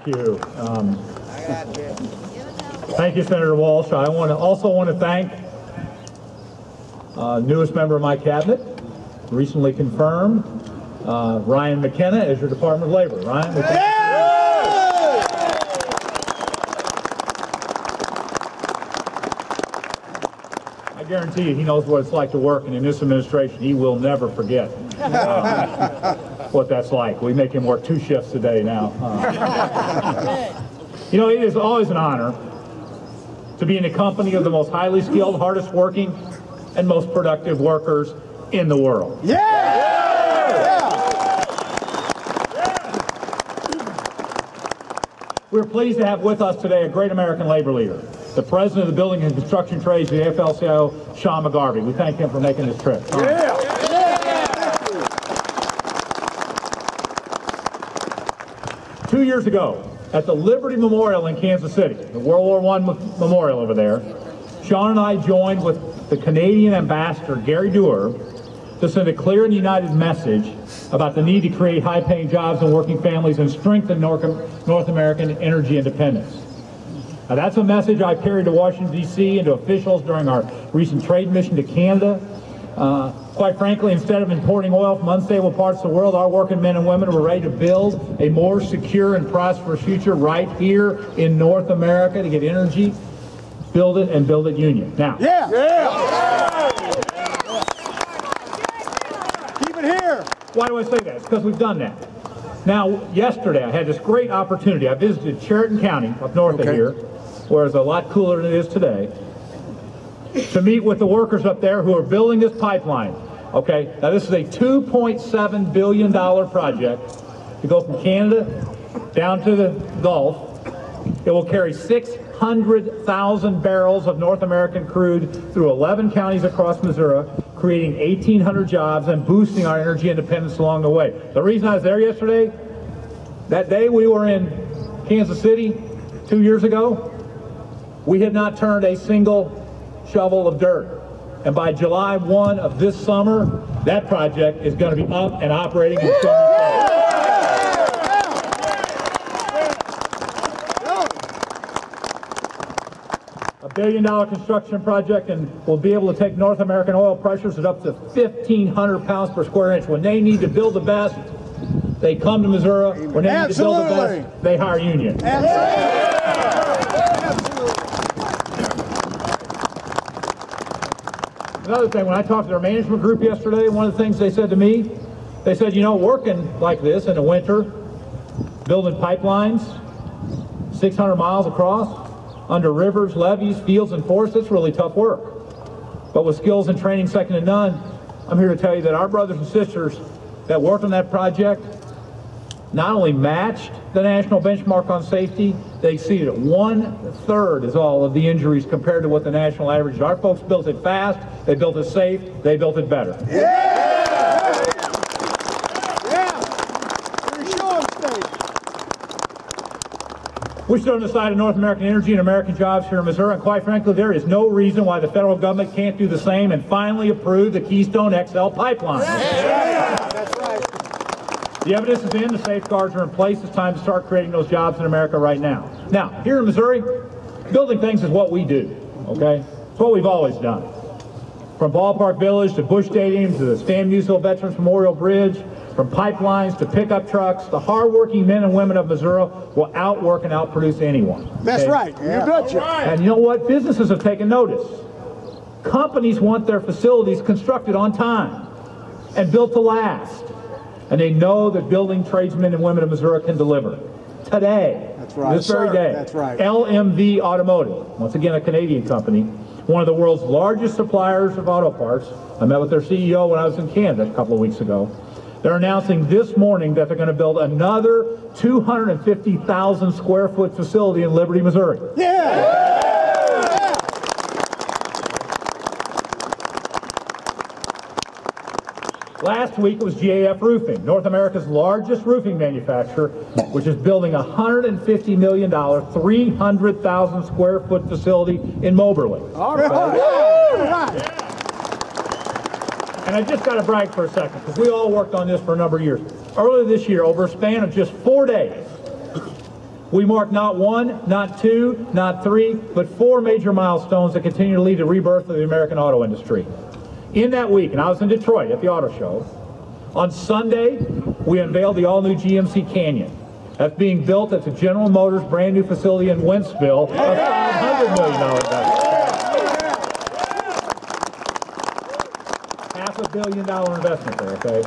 Thank you. Thank you, Senator Walsh. I also want to thank newest member of my cabinet, recently confirmed, Ryan McKenna as your Department of Labor. Ryan, I guarantee you he knows what it's like to work, and in this administration he will never forget what that's like. We make him work 2 shifts a day now. You know, it is always an honor to be in the company of the most highly skilled, hardest working, and most productive workers in the world. We're pleased to have with us today a great American labor leader, the President of the Building and Construction Trades, the AFL-CIO, Sean McGarvey. We thank him for making this trip. Yeah. 2 years ago, at the Liberty Memorial in Kansas City, the World War I memorial over there, Sean and I joined with the Canadian ambassador, Gary Doer, to send a clear and united message about the need to create high-paying jobs and working families and strengthen North American energy independence. Now, that's a message I carried to Washington, D.C. and to officials during our recent trade mission to Canada. Quite frankly, instead of importing oil from unstable parts of the world, our working men and women were ready to build a more secure and prosperous future right here in North America to get energy, build it, and build it union. Now, keep it here. Why do I say that? It's because we've done that. Now, yesterday I had this great opportunity. I visited Chariton County up north of here, where it's a lot cooler than it is today, to meet with the workers up there who are building this pipeline. Okay, now this is a $2.7 billion project to go from Canada down to the Gulf. It will carry 600,000 barrels of North American crude through 11 counties across Missouri, creating 1,800 jobs and boosting our energy independence along the way. The reason I was there yesterday, that day we were in Kansas City 2 years ago, we had not turned a single shovel of dirt. And by July 1 of this summer, that project is going to be up and operating in $1 billion construction project, and we'll be able to take North American oil pressures at up to 1,500 pounds per square inch. When they need to build the best, they come to Missouri. When they need to build the best, they hire union. Another thing, when I talked to their management group yesterday, one of the things they said to me, they said, you know, working like this in the winter, building pipelines 600 miles across, under rivers, levees, fields, and forests, it's really tough work. But with skills and training second to none, I'm here to tell you that our brothers and sisters that worked on that project not only matched the national benchmark on safety, they exceeded it. 1/3 is all of the injuries compared to what the national average is. Our folks built it fast, they built it safe, they built it better. We stood on the side of North American energy and American jobs here in Missouri, and quite frankly, there is no reason why the federal government can't do the same and finally approve the Keystone XL pipeline. That's right. The evidence is in, the safeguards are in place. It's time to start creating those jobs in America right now. Now, here in Missouri, building things is what we do, okay? It's what we've always done. From Ballpark Village to Bush Stadium to the Stan Musial Veterans Memorial Bridge, from pipelines to pickup trucks, the hardworking men and women of Missouri will outwork and outproduce anyone. That's okay? right. You betcha. And you know what? Businesses have taken notice. Companies want their facilities constructed on time and built to last. And they know that building tradesmen and women of Missouri can deliver. Today, that's right. this very day, that's right. LMV Automotive, once again a Canadian company, one of the world's largest suppliers of auto parts. I met with their CEO when I was in Canada a couple of weeks ago. They're announcing this morning that they're going to build another 250,000 square foot facility in Liberty, Missouri. Last week it was GAF Roofing, North America's largest roofing manufacturer, which is building a $150 million, 300,000 square foot facility in Moberly. All right. All right. And I just got to brag for a second, because we all worked on this for a number of years. Earlier this year, over a span of just 4 days, we mark not one, not two, not three, but 4 major milestones that continue to lead to rebirth of the American auto industry. In that week, and I was in Detroit at the auto show, on Sunday, we unveiled the all-new GMC Canyon. That's being built at the General Motors brand new facility in Wentzville, a $500 million investment. $500 million investment there, okay?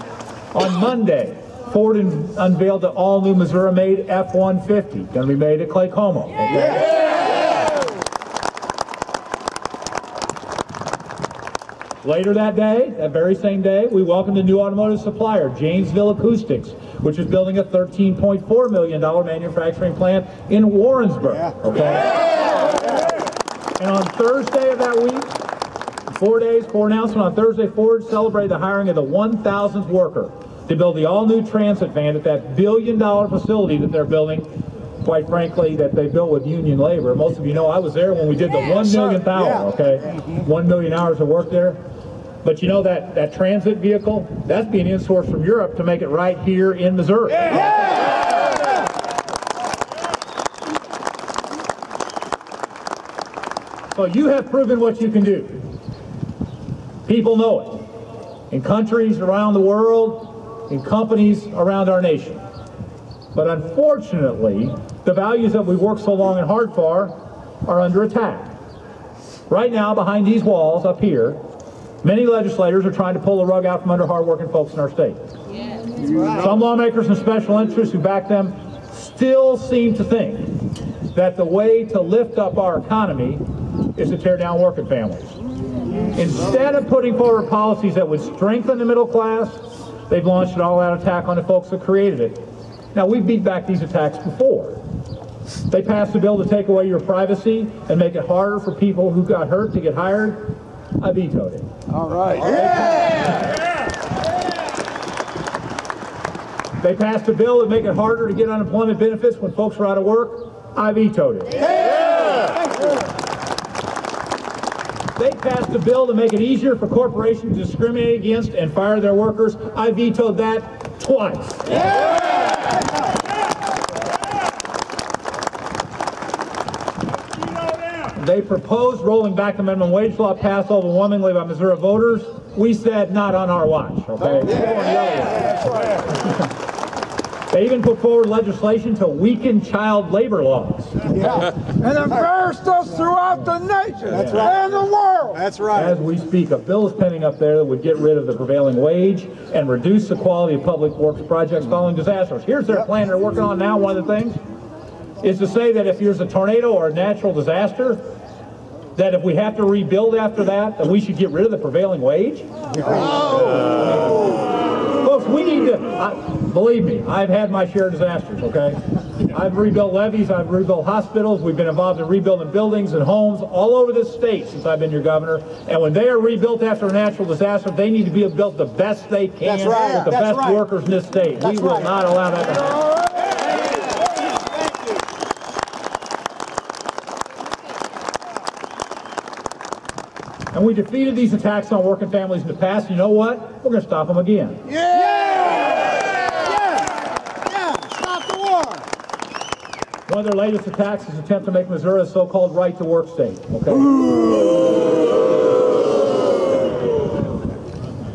On Monday, Ford unveiled the all-new Missouri-made F-150, going to be made at Clay Como. Okay? Later that day, that very same day, we welcomed a new automotive supplier, Janesville Acoustics, which is building a $13.4 million manufacturing plant in Warrensburg. Okay? And on Thursday of that week, 4 announcement on Thursday, Ford celebrated the hiring of the 1,000th worker to build the all-new transit van at that billion-dollar facility that they're building, quite frankly, that they built with union labor. Most of you know I was there when we did the 1 millionth hour, okay? 1 million hours of work there. But you know that transit vehicle, that's being insourced from Europe to make it right here in Missouri. So you have proven what you can do. People know it. In countries around the world, in companies around our nation. But unfortunately, the values that we've worked so long and hard for are under attack. Right now, behind these walls up here, many legislators are trying to pull the rug out from under hard-working folks in our state. Yeah, that's right. Some lawmakers and special interests who back them still seem to think that the way to lift up our economy is to tear down working families. Instead of putting forward policies that would strengthen the middle class, they've launched an all-out attack on the folks that created it. Now, we've beat back these attacks before. They passed a bill to take away your privacy and make it harder for people who got hurt to get hired. I vetoed it. All right. They passed a bill to make it harder to get unemployment benefits when folks are out of work. I vetoed it. They passed a bill to make it easier for corporations to discriminate against and fire their workers. I vetoed that twice. They proposed rolling back the minimum wage law passed overwhelmingly by Missouri voters. We said not on our watch, okay? They even put forward legislation to weaken child labor laws. And embarrassed us throughout the nation and the world. That's right. As we speak, a bill is pending up there that would get rid of the prevailing wage and reduce the quality of public works projects following disasters. Here's their plan they're working on now. One of the things is to say that if there's a tornado or a natural disaster, that if we have to rebuild after that we should get rid of the prevailing wage? Folks, we need to, believe me, I've had my share of disasters, okay? I've rebuilt levees, I've rebuilt hospitals, we've been involved in rebuilding buildings and homes all over this state since I've been your governor. And when they are rebuilt after a natural disaster, they need to be built the best they can with the best workers in this state. We will not allow that to happen. And we defeated these attacks on working families in the past. You know what? We're going to stop them again. Stop the war. One of their latest attacks is an attempt to make Missouri a so-called right-to-work state. Okay.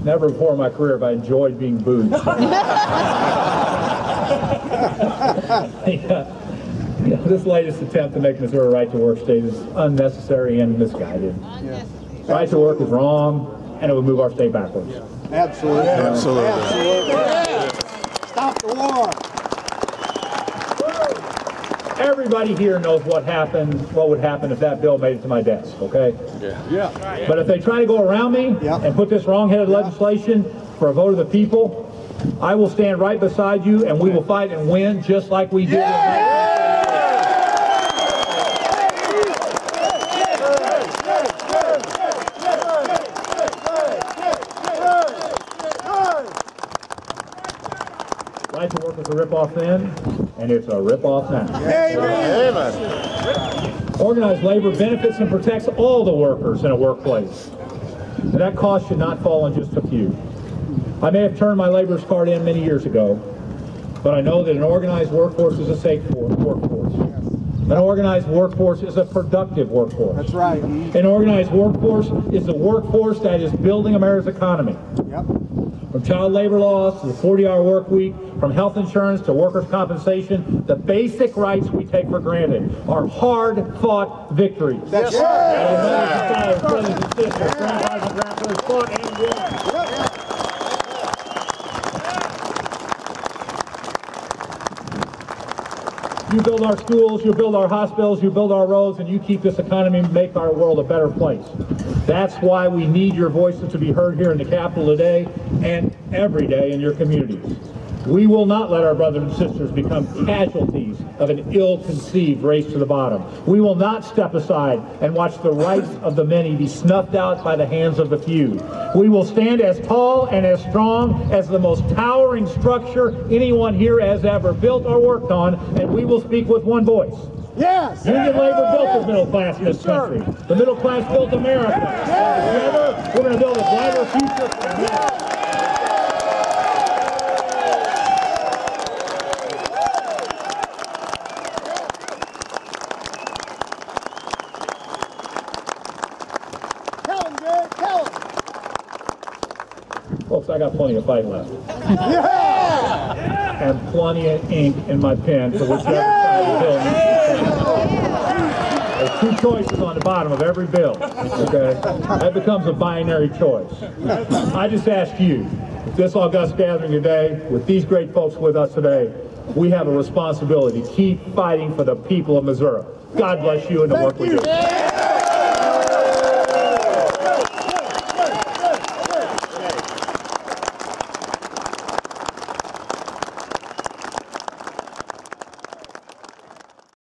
Never before in my career have I enjoyed being booed. This latest attempt to make Missouri a right-to-work state is unnecessary and misguided. Right to work is wrong, and it would move our state backwards. Absolutely. Absolutely. Stop the war. Everybody here knows what would happen if that bill made it to my desk, okay? But if they try to go around me and put this wrong-headed legislation for a vote of the people, I will stand right beside you, and we will fight and win just like we did. Right to work was a rip-off then, and it's a rip-off now. Amen. Organized labor benefits and protects all the workers in a workplace. And that cost should not fall on just a few. I may have turned my laborer's card in many years ago, But I know that an organized workforce is a safe workforce. An organized workforce is a productive workforce. That's right. An organized workforce is a workforce that is building America's economy. Yep. From child labor laws to the 40-hour work week, from health insurance to workers' compensation, the basic rights we take for granted are hard-fought victories. That's right. Brothers and sisters, grandfathers and grandfathers fought and won. You build our schools, you build our hospitals, you build our roads, and you keep this economy and make our world a better place. That's why we need your voices to be heard here in the Capitol today and every day in your communities. We will not let our brothers and sisters become casualties of an ill-conceived race to the bottom. We will not step aside and watch the rights of the many be snuffed out by the hands of the few. We will stand as tall and as strong as the most towering structure anyone here has ever built or worked on, and we will speak with one voice. Yes! Union labor built the middle class in this country. The middle class built America. Together, we're going to build a brighter future for America. Folks, I got plenty of fight left. Yeah! And plenty of ink in my pen for whichever side of the bill needs to stand. There's two choices on the bottom of every bill, okay? That becomes a binary choice. I just ask you, with this august gathering today, with these great folks with us today, we have a responsibility to keep fighting for the people of Missouri. God bless you and the work we do.